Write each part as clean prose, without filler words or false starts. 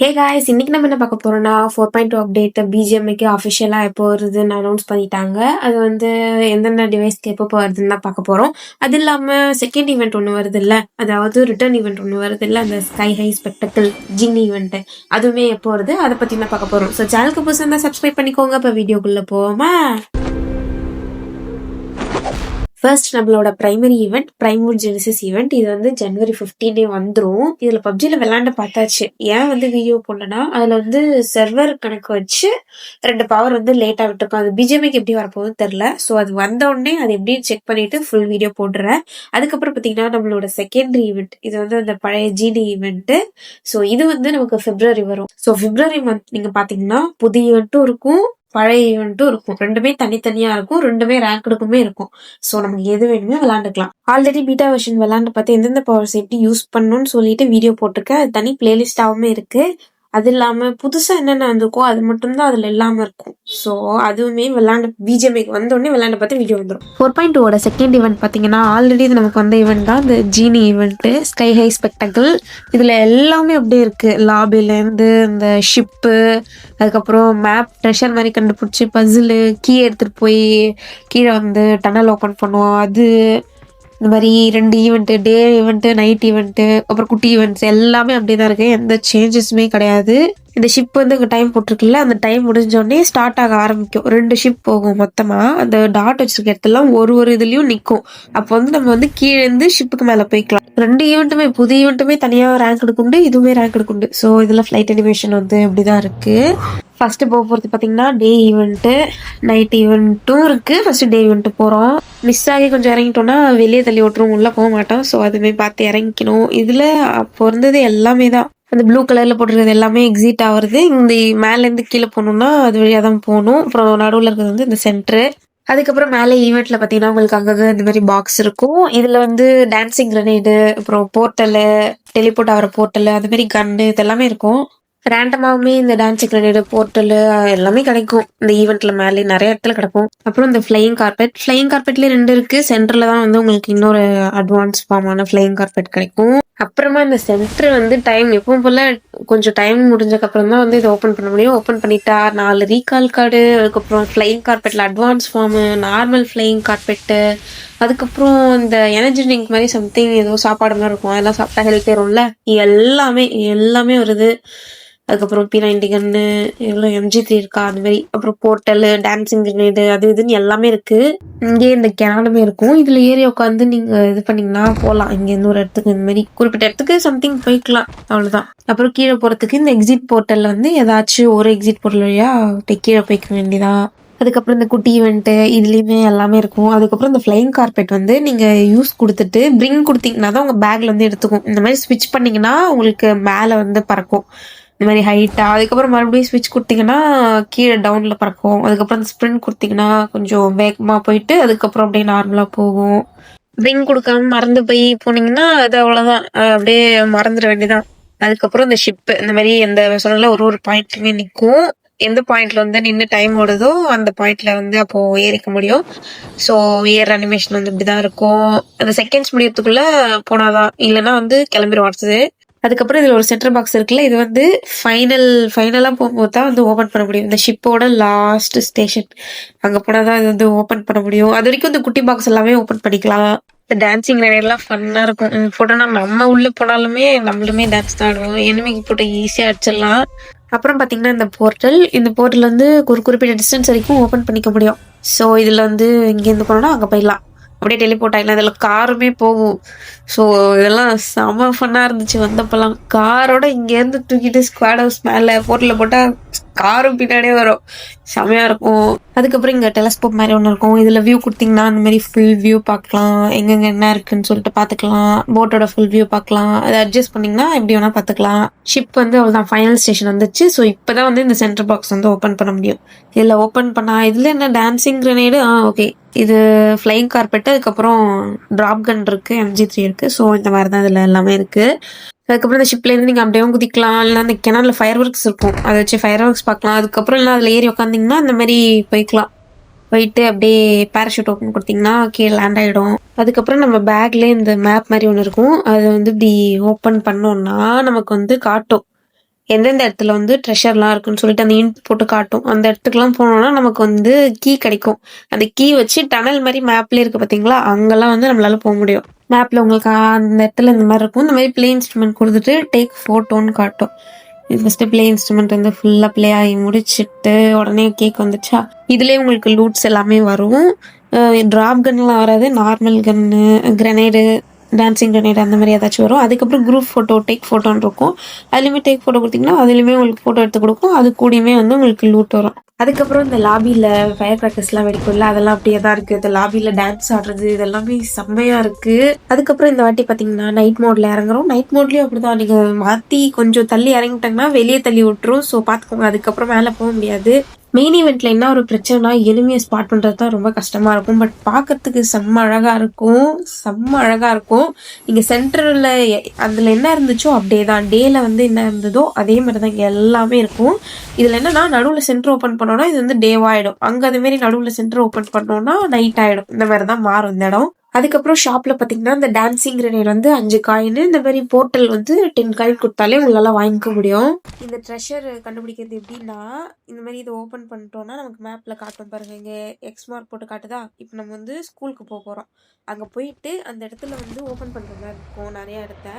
Hey guys, இன்னைக்கு நம்ம என்ன பார்க்க போறோம்னா 4.2 அப்டேட் பிஜிஎம்ஐக்கு அஃபிஷியலா எப்போ வருதுன்னு அனௌன்ஸ் பண்ணிட்டாங்க. அது வந்து எந்தெந்த டிவைஸ்க்கு எப்போ வருதுன்னு தான் பார்க்க போறோம். அது இல்லாம செகண்ட் ஈவெண்ட் ஒன்று வருது இல்ல, அதாவது ரிட்டர்ன் ஈவெண்ட் ஒன்று வருது இல்ல, அந்த ஸ்கை ஹை ஸ்பெக்டக்கிள் ஜின் ஈவெண்ட், அதுவுமே எப்போ வருது அதை பத்தி தான் பார்க்க போறோம். ஸோ சேனலுக்கு புதுசாக இருந்தால் சப்ஸ்கிரைப் பண்ணிக்கோங்க. இப்போ வீடியோக்குள்ள போவோமா? ஃபர்ஸ்ட் நம்மளோட பிரைமரி ஈவெண்ட் பிரைமூட் ஜெனிசிஸ் ஈவெண்ட். இது வந்து ஜனவரி 15 வந்துடும். இதுல பப்ஜில விளையாண்டு பார்த்தாச்சு. ஏன் வந்து வீடியோ போடலன்னா, அதுல வந்து சர்வர் கணக்கு வச்சு 2 பவர் வந்து லேட்டா விட்டுருக்கோம். அது பிஜிஎம்ஐக்கு எப்படி வரப்போகுதுன்னு தெரியல. ஸோ அது வந்த உடனே அது எப்படின்னு செக் பண்ணிட்டு ஃபுல் வீடியோ போடுறேன். அதுக்கப்புறம் பார்த்தீங்கன்னா நம்மளோட செகண்டரி ஈவெண்ட், இது வந்து அந்த பழைய ஜிடி ஈவெண்ட். ஸோ இது வந்து நமக்கு பிப்ரவரி வரும். ஸோ பிப்ரவரி மந்த் நீங்க பாத்தீங்கன்னா புது ஈவெண்ட்டும் இருக்கும், பழைய ஈவெண்ட்டும் இருக்கும். ரெண்டுமே தனித்தனியா இருக்கும், ரெண்டுமே ரேங்க்டுக்குமே இருக்கும். ஸோ நமக்கு எது வேணுமோ விளையாண்டுக்கலாம். ஆல்ரெடி பீட்டா வெர்ஷன் விளையாண்டு பார்த்து எந்தெந்த பவர்ஸ் எப்படி யூஸ் பண்ணணும்னு சொல்லிட்டு வீடியோ போட்டிருக்கேன். அது தனி பிளேலிஸ்டாவுமே இருக்கு. அது இல்லாம புதுசா என்னென்ன வந்திருக்கோ அது மட்டும்தான் அதுல இல்லாம இருக்கும். ஸோ அதுவுமே விளையாண்டு பிஜிஎம்ஐக்கு வந்தோடனே விளையாண்டு பார்த்து வீடியோ வந்துடும். 4.2 செகண்ட் ஈவெண்ட் பாத்தீங்கன்னா ஆல்ரெடி இது நமக்கு வந்த ஈவெண்ட் தான், இந்த ஜீனி ஈவெண்ட் ஸ்கை ஹை ஸ்பெக்டக்கிள். இதுல எல்லாமே அப்படியே இருக்கு. லாபில இருந்து இந்த ஷிப்பு, அதுக்கப்புறம் மேப் ட்ரெஷர் மாதிரி கண்டுபிடிச்சி பசிலு கீ எடுத்துட்டு போய் கீழே வந்து டனல் ஓப்பன் பண்ணுவோம். அது இந்த மாதிரி 2 ஈவெண்ட்டு, டே ஈவெண்ட்டு, நைட் ஈவெண்ட்டு, அப்புறம் குட்டி ஈவெண்ட்ஸ் எல்லாமே அப்படியே தான் இருக்கு. எந்த சேஞ்சஸுமே கிடையாது. இந்த ஷிப் வந்து இங்கே டைம் போட்டிருக்குல்ல, அந்த டைம் முடிஞ்சோடனே ஸ்டார்ட் ஆக ஆரம்பிக்கும். 2 ஷிப் போகும் மொத்தமா. அந்த டாட் வச்சிருக்க இடத்துலாம் ஒரு இதுலயும் நிற்கும். அப்போ வந்து நம்ம வந்து கீழே இருந்து ஷிப்புக்கு மேலே போய்க்கலாம். 2 ஈவெண்ட்டுமே புது ஈவெண்ட்டுமே தனியாக ரேங்க் எடுக்குண்டு, இதுவுமே ரேங்க் எடுக்குண்டு. ஸோ இதில் ஃப்ளைட் அனிமேஷன் வந்து இப்படிதான் இருக்கு. ஃபர்ஸ்ட் போக போகிறது பார்த்தீங்கன்னா டே ஈவெண்ட்டு, நைட் ஈவெண்ட்டும் இருக்கு. ஃபர்ஸ்ட் டே ஈவெண்ட்டு போகிறோம். மிஸ் ஆகி கொஞ்சம் இறங்கிட்டோம்னா வெளியே தள்ளி விட்டுரும், உள்ளே போக மாட்டோம். ஸோ அதுவே பார்த்து இறங்கிக்கணும். இதில் அப்போ இருந்தது எல்லாமே தான். அந்த ப்ளூ கலர்ல போட்டுருக்கிறது எல்லாமே எக்ஸிட் ஆகுறது. இந்த மேலேருந்து கீழே போகணும்னா அது வழியாக தான் போகணும். அப்புறம் நடுவில் இருக்கிறது வந்து இந்த சென்டரு. அதுக்கப்புறம் மேலே ஈவெண்ட்ல பார்த்தீங்கன்னா உங்களுக்கு அங்கங்கே இந்த மாதிரி பாக்ஸ் இருக்கும். இதில் வந்து டான்சிங் கிரனேடு, அப்புறம் போர்ட்டலு, டெலிபோர்ட் ஆகிற போர்ட்டலு, அது மாதிரி கன்னு இதெல்லாமே இருக்கும். ரேண்டமாவுமே இந்த டான்சிங் கிரனேடு, போர்ட்டலு எல்லாமே கிடைக்கும். இந்த ஈவெண்ட்ல மேலே நிறைய இடத்துல கிடைக்கும். அப்புறம் இந்த ஃபிளையிங் கார்பெட்லேயே 2 இருக்கு. சென்டர்ல தான் வந்து உங்களுக்கு இன்னொரு அட்வான்ஸ் ஃபார்மான ஃபிளையிங் கார்பெட் கிடைக்கும். அப்புறமா இந்த சென்டர் வந்து டைம் எப்பவும் போல கொஞ்சம் டைம் முடிஞ்சக்கு அப்புறம் தான் வந்து இதை ஓப்பன் பண்ண முடியும். ஓப்பன் பண்ணிட்டா 4 ரீகால் கார்டு, அதுக்கப்புறம் ஃபிளையிங் கார்பெட்ல advance form, normal flying carpet, அதுக்கப்புறம் இந்த எனர்ஜி ட்ரிங்க் மாதிரி சம்திங் ஏதோ சாப்பாடு மாதிரி இருக்கும், அதெல்லாம் சாப்பிட்டா ஹெல்த் ஏறும்ல, எல்லாமே வருது. அதுக்கப்புறம் P90 கன்னு, எவ்வளோ MG3 இருக்கா அது மாதிரி, அப்புறம் போர்ட்டலு, டான்சிங் கிரனேடு, அது இதுன்னு எல்லாமே இருக்கு. இங்கே இந்த கேனலுமே இருக்கும். இதுல ஏறி உட்காந்து நீங்க இது பண்ணீங்கன்னா போகலாம். இங்க இருந்து ஒரு இடத்துக்கு இந்த மாதிரி குறிப்பிட்ட இடத்துக்கு சம்திங் போய்க்கலாம், அவ்வளவுதான். அப்புறம் கீழே போறதுக்கு இந்த எக்ஸிட் போர்ட்டல்ல வந்து ஏதாச்சும் ஒரு எக்ஸிட் போர்ட்டல் வழியா கீழே போய்க்க வேண்டியதா. அதுக்கப்புறம் இந்த குட்டி ஈவெண்ட்டு இதுலேயுமே எல்லாமே இருக்கும். அதுக்கப்புறம் இந்த ஃப்ளையிங் கார்பெட் வந்து நீங்கள் யூஸ் கொடுத்துட்டு பிரிங் கொடுத்தீங்கன்னா தான் உங்கள் பேக்கில் வந்து எடுத்துக்கும். இந்த மாதிரி ஸ்விட்ச் பண்ணிங்கன்னா உங்களுக்கு மேலே வந்து பறக்கும், இந்த மாதிரி ஹைட்டாக. அதுக்கப்புறம் மறுபடியும் ஸ்விட்ச் கொடுத்தீங்கன்னா கீழே டவுனில் பறக்கும். அதுக்கப்புறம் இந்த ஸ்ப்ரிண்ட் கொடுத்தீங்கன்னா கொஞ்சம் வேகமாக போயிட்டு அதுக்கப்புறம் அப்படியே நார்மலாக போகும். பிரிங் கொடுக்காம மறந்து போய் போனீங்கன்னா அது அவ்வளோதான், அப்படியே மறந்துட வேண்டியதான். அதுக்கப்புறம் இந்த ஷிப்பு இந்த மாதிரி எந்த சொன்னால ஒரு பாயிண்ட்லுமே நிற்கும். எந்த பாயிண்ட்ல வந்து நின்று டைம் ஓடுதோ அந்த பாயிண்ட்ல வந்து அப்போ ஏறிக்க முடியும். ஸோ ஏர் அனிமேஷன் வந்து இப்படிதான் இருக்கும். அந்த செகண்ட்ஸ் முடியறதுக்குள்ள போனாதான், இல்லைன்னா வந்து கிளம்பிடும் அடுத்தது. அதுக்கப்புறம் இதுல ஒரு சென்டர் பாக்ஸ் இருக்குல்ல, இது வந்து ஃபைனலா போகும்போது தான் வந்து ஓபன் பண்ண முடியும். இந்த ஷிப்போட லாஸ்ட் ஸ்டேஷன் அங்க போனாதான் இது வந்து ஓபன் பண்ண முடியும். அது வரைக்கும் இந்த குட்டி பாக்ஸ் எல்லாமே ஓபன் பண்ணிக்கலாம். இந்த டான்சிங் எல்லாம் ஃபன்னா இருக்கும். போட்டோம்னா நம்ம உள்ள போனாலுமே நம்மளுமே டான்ஸ் தான் ஆடுவோம். எனிமிக்கு போட்டு ஈஸியா அடிச்சிடலாம். அப்புறம் பாத்தீங்கன்னா இந்த போர்ட்டல் வந்து ஒரு குறிப்பிட்ட டிஸ்டன்ஸ் வரைக்கும் ஓபன் பண்ணிக்க முடியும். ஸோ இதுல வந்து இங்கேருந்து போனோம்னா அங்க போயிடலாம், அப்படியே டெலிபோர்ட் ஆகிடலாம். இதில் காருமே போகும். ஸோ இதெல்லாம் செம ஃபன்னாக இருந்துச்சு வந்தப்பெல்லாம். காரோட இங்கேருந்து தூக்கிட்டு ஸ்குவாட் ஹவுஸ் மேலே போர்ட்டில் போட்டால் காரும் பின்னாடியே வரும், செமையாக இருக்கும். அதுக்கப்புறம் இங்கே டெலஸ்கோப் மாதிரி ஒன்று இருக்கும். இதில் வியூ கொடுத்தீங்கன்னா அந்த மாதிரி ஃபுல் வியூ பார்க்கலாம், எங்கெங்கே என்ன இருக்குன்னு சொல்லிட்டு பார்த்துக்கலாம். போட்டோட ஃபுல் வியூ பார்க்கலாம். அதை அட்ஜஸ்ட் பண்ணிங்கன்னா எப்படி வேணால் பார்த்துக்கலாம். ஷிப் வந்து அவ்வளோதான், ஃபைனல் ஸ்டேஷன் வந்துச்சு. ஸோ இப்போ தான் வந்து இந்த சென்டர் பாக்ஸ் வந்து ஓப்பன் பண்ண முடியும். இதில் ஓப்பன் பண்ணால் இதில் என்ன டான்சிங் கிரனேடு, ஓகே இது ஃப்ளையிங் கார்பெட், அதுக்கப்புறம் டிராப் கன் இருக்கு, MG3 இருக்கு. ஸோ இந்த மாதிரி தான் இதில் எல்லாமே இருக்கு. அதுக்கப்புறம் இந்த ஷிப்லேருந்து நீங்கள் அப்படியே குதிக்கலாம், இல்லைனா அந்த கிணறுல ஃபயர் ஒர்க்ஸ் இருக்கும், அதை வச்சு ஃபயர் ஒர்க்ஸ் பார்க்கலாம். அதுக்கப்புறம் இல்லை அதில் ஏறி உட்காந்திங்கன்னா இந்த மாதிரி போய்க்கலாம். போயிட்டு அப்படியே பேராஷூட் ஓப்பன் கொடுத்தீங்கன்னா கீழே லேண்ட் ஆகிடும். அதுக்கப்புறம் நம்ம பேக்லேயே இந்த மேப் மாதிரி ஒன்று இருக்கும், அதை வந்து இப்படி ஓப்பன் பண்ணோம்னா நமக்கு வந்து காட்டும் எந்தெந்த இடத்துல வந்து ட்ரெஷர்லாம் இருக்குன்னு சொல்லிட்டு அந்த இன்ட் போட்டு காட்டும். அந்த இடத்துக்குலாம் போனோம்னா நமக்கு வந்து கீ கிடைக்கும். அந்த கீ வச்சு டனல் மாதிரி மேப்ல இருக்கு பார்த்தீங்களா, அங்கெல்லாம் வந்து நம்மளால போக முடியும். மேப்ல உங்களுக்கு அந்த இடத்துல இந்த மாதிரி இருக்கும். இந்த மாதிரி ப்ளே இன்ஸ்ட்ருமெண்ட் கொடுத்துட்டு டேக் ஃபோட்டோன்னு காட்டும். இது ஃபர்ஸ்ட் ப்ளே இன்ஸ்ட்ருமெண்ட் வந்து ஃபுல்லாக ப்ளே ஆகி முடிச்சுட்டு உடனே கேக் வந்துச்சா, இதுலேயே உங்களுக்கு லூட்ஸ் எல்லாமே வரும். ட்ராப் கன்லாம் வராது, நார்மல் கன்னு, கிரனேடு, டான்சிங் கிரனேட் அந்த மாதிரி ஏதாச்சும் வரும். அதுக்கப்புறம் குரூப் ஃபோட்டோ, டேக் ஃபோட்டோன்னு இருக்கும். அதுலேயுமே டேக் ஃபோட்டோ கொடுத்தீங்கன்னா அதுலேயுமே உங்களுக்கு ஃபோட்டோ எடுத்து கொடுக்கும். அது கூடயுமே வந்து உங்களுக்கு லூட் வரும். அதுக்கப்புறம் இந்த லாபியில் ஃபயர் கிராக்கர்ஸ்லாம் வெடிக்கும்ல, அதெல்லாம் அப்படியே தான் இருக்குது. இந்த லாபியில் டான்ஸ் ஆடுறது இதெல்லாமே செம்மையாக இருக்குது. அதுக்கப்புறம் இந்த வாட்டி பார்த்தீங்கன்னா நைட் மோடில் இறங்குறோம். நைட் மோட்லேயும் அப்படி தான், நீங்கள் மாற்றி கொஞ்சம் தள்ளி இறங்கிட்டாங்கன்னா வெளியே தள்ளி விட்டுரும். ஸோ பார்த்துக்கோங்க, அதுக்கப்புறம் மேலே போக முடியாது. மெயின் ஈவெண்ட்ல என்ன ஒரு பிரச்சனைனா எனிமியை ஸ்பாட் பண்றது தான் ரொம்ப கஷ்டமா இருக்கும். பட் பார்க்கறதுக்கு செம்ம அழகா இருக்கும், செம்ம அழகா இருக்கும். நீங்க சென்டர்ல அதுல என்ன இருந்துச்சோ அப்படியே தான், டேல வந்து என்ன இருந்ததோ அதே மாதிரி தான் இங்க எல்லாமே இருக்கும். இதுல என்னன்னா நடுவில் சென்டர் ஓப்பன் பண்ணோம்னா இது வந்து டேவாயிடும், அங்க அதே மாதிரி நடுவில் சென்டர் ஓப்பன் பண்ணோம்னா நைட் ஆயிடும். இந்த மாதிரி தான் மாறும் இந்த இடம். அதுக்கப்புறம் ஷாப்ல பாத்தீங்கன்னா இந்த டான்சிங் கிரனேட் வந்து 5 காயின், இந்த மாதிரி போர்ட்டல் வந்து 10 காயின் கொடுத்தாலே உங்களால வாங்கிக்க முடியும். இந்த ட்ரெஷர் கண்டுபிடிக்கிறது எப்படின்னா, இந்த மாதிரி இதை ஓப்பன் பண்ணிட்டோம்னா நமக்கு மேப்ல காட்டும் பாருங்க, இங்க எக்ஸ் மார்க் போட்டு காட்டுதா. இப்போ நம்ம வந்து ஸ்கூலுக்கு போறோம், அங்க போயிட்டு அந்த இடத்துல வந்து ஓப்பன் பண்ற மாதிரி இருக்கும். நிறைய இடத்த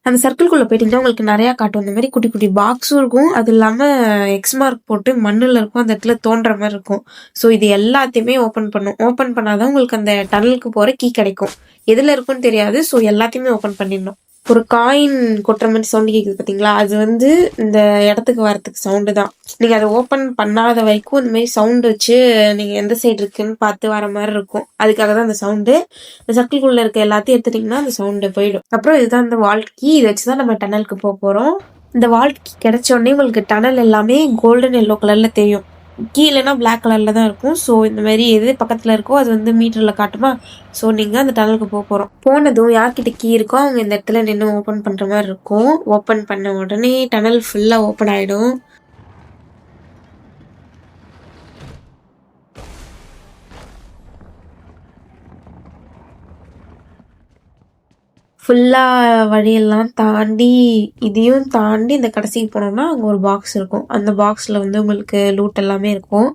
அந்த சர்க்கிள்குள்ள போயிட்டீங்கன்னா உங்களுக்கு நிறைய காட்டும். இந்த மாதிரி குட்டி குட்டி பாக்ஸும் இருக்கும், அது இல்லாம எக்ஸ் மார்க் போட்டு மண்ணுல இருக்கும், அந்த இடத்துல தோன்ற மாதிரி இருக்கும். ஸோ இது எல்லாத்தையுமே ஓப்பன் பண்ணும். ஓப்பன் பண்ணாதான் உங்களுக்கு அந்த டனலுக்கு போற கீ கிடைக்கும். எதுல இருக்கும்னு தெரியாது, ஸோ எல்லாத்தையுமே ஓப்பன் பண்ணிடணும். ஒரு காயின் கொட்டுற மாதிரி சவுண்டு கேட்குது பார்த்தீங்களா, அது வந்து இந்த இடத்துக்கு வரத்துக்கு சவுண்டு தான். நீங்கள் அதை ஓப்பன் பண்ணாத வரைக்கும் இந்த மாதிரி சவுண்டு வச்சு நீங்கள் எந்த சைடு இருக்குன்னு பார்த்து வர மாதிரி இருக்கும். அதுக்காக தான் அந்த சவுண்டு. இந்த சர்க்கிள்குள்ளே இருக்க எல்லாத்தையும் எடுத்துட்டிங்கன்னா அந்த சவுண்டு போயிடும். அப்புறம் இதுதான் இந்த வால்ட் கீ, இதை வச்சு தான் நம்ம டனலுக்கு போக போகிறோம். இந்த வால்ட் கீ கிடைச்ச உடனே உங்களுக்கு டனல் எல்லாமே கோல்டன் எல்லோ கலரில் தெரியும். கீழேனா பிளாக் கலரில் தான் இருக்கும். ஸோ இந்த மாதிரி எது பக்கத்தில் இருக்கோ அது வந்து மீட்டரில் காட்டுமா. ஸோ நீங்கள் அந்த டனலுக்கு போகிறோம். போனதும் யார்கிட்ட கீ இருக்கோ அவங்க இந்த இடத்துல நின்று ஓப்பன் பண்ணுற மாதிரி இருக்கும். ஓப்பன் பண்ண உடனே டனல் ஃபுல்லாக ஓப்பன் ஆகிடும். ஃபுல்லாக வழியெல்லாம் தாண்டி இதையும் தாண்டி இந்த கடைசிக்கு போனோம்னா அங்கே ஒரு பாக்ஸ் இருக்கும். அந்த பாக்ஸில் வந்து உங்களுக்கு லூட் எல்லாமே இருக்கும்.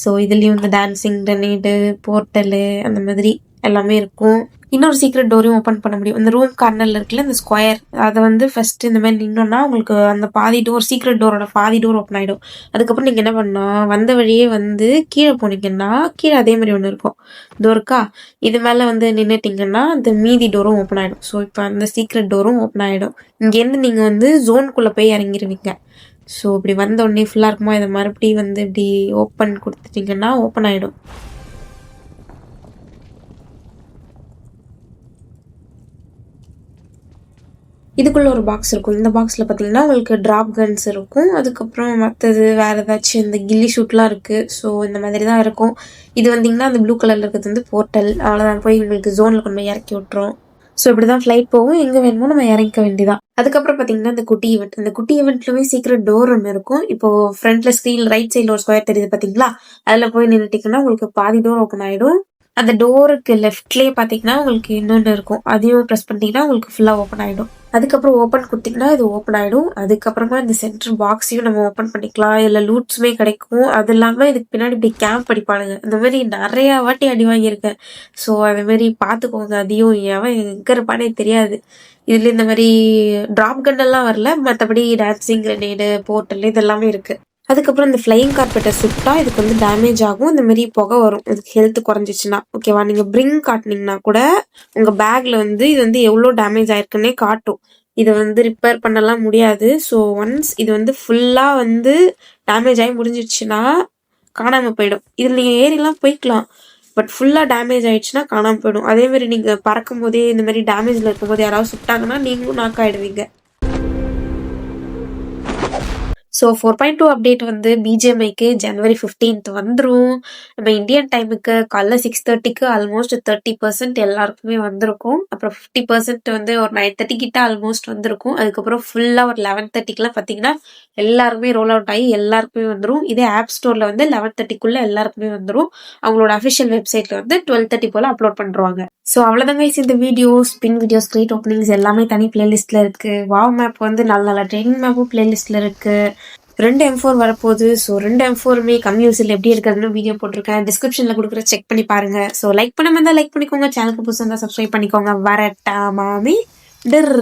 ஸோ இதுலேயும் இந்த டான்சிங் கிரனேடு, போர்ட்டலு அந்த மாதிரி எல்லாமே இருக்கும். இன்னொரு சீக்ரெட் டோரையும் ஓப்பன் பண்ண முடியும். இந்த ரூம் கார்னரில் இருக்குல்ல இந்த ஸ்கொயர், அதை வந்து ஃபர்ஸ்ட் இந்த மாதிரி நின்னோன்னா உங்களுக்கு அந்த பாதி டோர், சீக்ரெட் டோரோட பாதி டோர் ஓப்பன் ஆகிடும். அதுக்கப்புறம் நீங்கள் என்ன பண்ணால் வந்த வழியே வந்து கீழே போனீங்கன்னா கீழே அதே மாதிரி ஒன்று இருக்கும், டோருக்கா. இது மேலே வந்து நின்றுட்டிங்கன்னா அந்த மீதி டோரும் ஓப்பன் ஆகிடும். ஸோ இப்போ அந்த சீக்ரெட் டோரும் ஓப்பன் ஆகிடும். இங்கேருந்து நீங்கள் வந்து ஜோனுக்குள்ளே போய் இறங்கிடுவீங்க. ஸோ இப்படி வந்த உடனே ஃபுல்லாக இருக்குமா, இதை மறுபடியும் வந்து இப்படி ஓப்பன் கொடுத்துட்டிங்கன்னா ஓப்பன் ஆகிடும். இதுக்குள்ள ஒரு பாக்ஸ் இருக்கும். இந்த பாக்ஸில் பார்த்தீங்கன்னா உங்களுக்கு ட்ராப் கன்ஸ் இருக்கும். அதுக்கப்புறம் மற்றது வேறு ஏதாச்சும் இந்த கில்லி ஷூட்லாம் இருக்குது. ஸோ இந்த மாதிரி தான் இருக்கும். இது வந்தீங்கன்னா அந்த ப்ளூ கலரில் இருக்கிறது வந்து போர்ட்டல். அவ்வளோதான், போய் உங்களுக்கு ஜோனில் கொண்டு போய் இறக்கி விட்டுரும். ஸோ இப்படி தான் ஃப்ளைட் போகும். எங்கே வேணுமோ நம்ம இறக்க வேண்டியதான். அதுக்கப்புறம் பார்த்தீங்கன்னா இந்த குட்டி ஈவெண்ட், இந்த குட்டி ஈவெண்ட்லுமே சீக்கிரம் டோர் ஒன்று இருக்கும். இப்போ ஃப்ரண்ட்ல ஸ்க்ரீன் ரைட் சைடில் ஒரு ஸ்கொயர் தெரியுது பார்த்தீங்களா, அதில் போய் நின்றுட்டிங்கன்னா உங்களுக்கு பாதி டோர் ஓப்பன் ஆகிடும். அந்த டோருக்கு லெஃப்ட்லேயே பார்த்தீங்கன்னா உங்களுக்கு இன்னொன்று இருக்கும், அதையும் ப்ரெஸ் பண்ணிட்டீங்கன்னா உங்களுக்கு ஃபுல்லாக ஓப்பன் ஆகிடும். அதுக்கப்புறம் ஓப்பன் கொடுத்தீங்கன்னா இது ஓப்பன் ஆகிடும். அதுக்கப்புறமா இந்த சென்டர் பாக்ஸையும் நம்ம ஓப்பன் பண்ணிக்கலாம், இல்லை லூட்ஸுமே கிடைக்கும். அது இல்லாமல் இதுக்கு பின்னாடி இப்படி கேம்ப் அடிப்பானுங்க. இந்த மாதிரி நிறையா வாட்டி அடி வாங்கியிருக்கேன். ஸோ அதுமாரி பார்த்துக்கோங்க, அதையும் எவன் எங்கே இருப்பானே தெரியாது. இதில் இந்த மாதிரி ட்ராப் கன்னெல்லாம் வரல, மற்றபடி டான்சிங் கிரனேடு, போர்ட்டல் இதெல்லாமே இருக்குது. அதுக்கப்புறம் இந்த ஃப்ளையிங் கார்பெட்டை சுட்டா இதுக்கு வந்து டேமேஜ் ஆகும். இந்த மாதிரி புகை வரும் இதுக்கு ஹெல்த் குறைஞ்சிச்சுன்னா. ஓகேவா, நீங்கள் பிரிங் காட்டினீங்கன்னா கூட உங்கள் பேக்கில் வந்து இது வந்து எவ்வளோ டேமேஜ் ஆயிருக்குன்னே காட்டும். இதை வந்து ரிப்பேர் பண்ணலாம் முடியாது. ஸோ ஒன்ஸ் இது வந்து ஃபுல்லாக வந்து டேமேஜ் ஆகி முடிஞ்சிடுச்சுன்னா காணாமல் போயிடும். இதில் நீங்கள் ஏறிலாம் போய்க்கலாம், பட் ஃபுல்லாக டேமேஜ் ஆயிடுச்சுன்னா காணாமல் போயிடும். அதேமாதிரி நீங்கள் பறக்கும் போதே இந்த மாதிரி டேமேஜில் இருக்கும்போது யாராவது சுட்டாங்கன்னா நீங்களும் நாக் ஆகிடுவீங்க. ஸோ 4.2 அப்டேட் வந்து பிஜிஎம்ஐக்கு ஜனவரி 15th வந்துடும். நம்ம இந்தியன் டைமுக்கு காலைல 6:30க்கு ஆல்மோஸ்ட் 30% எல்லாருக்குமே வந்திருக்கும். அப்புறம் 50% வந்து ஒரு 9:30 கிட்ட ஆல்மோஸ்ட் வந்திருக்கும். அதுக்கப்புறம் ஃபுல்லாக ஒரு 11:30க்குலாம் பார்த்தீங்கன்னா எல்லாருக்குமே ரோல் அவுட் ஆகி எல்லாருக்குமே வந்துடும். இதே ஆப் ஸ்டோரில் வந்து 11:30க்குள்ள எல்லாருக்குமே வந்துடும். அவங்களோட அஃபிஷியல் வெப்சைட்ல வந்து 12:30 போல அப்லோட் பண்ணுவாங்க. ஸோ அவ்வளோதாங்க இந்த videos, spin videos, great openings எல்லாமே தனி பிளேலிஸ்ட்ல இருக்கு. வாவ் மேப் வந்து நல்ல நல்ல ட்ரெயினிங் மேப்பும் பிளேலிஸ்ட்ல இருக்கு. 2 M4 வரப்போகுது. ஸோ 2 M4மே கம்மி யூஸில் எப்படி இருக்கிறதுன்னு வீடியோ போட்டிருக்கேன். டிஸ்கிரிப்ஷனில் கொடுக்குற செக் பண்ணி பாருங்க. ஸோ லைக் பண்ணாம இருந்தால் லைக் பண்ணிக்கோங்க. சேனலுக்கு புதுசாக இருந்தால் சப்ஸ்கிரைப் பண்ணிக்கோங்க. வரட்டா மாமி டிர்.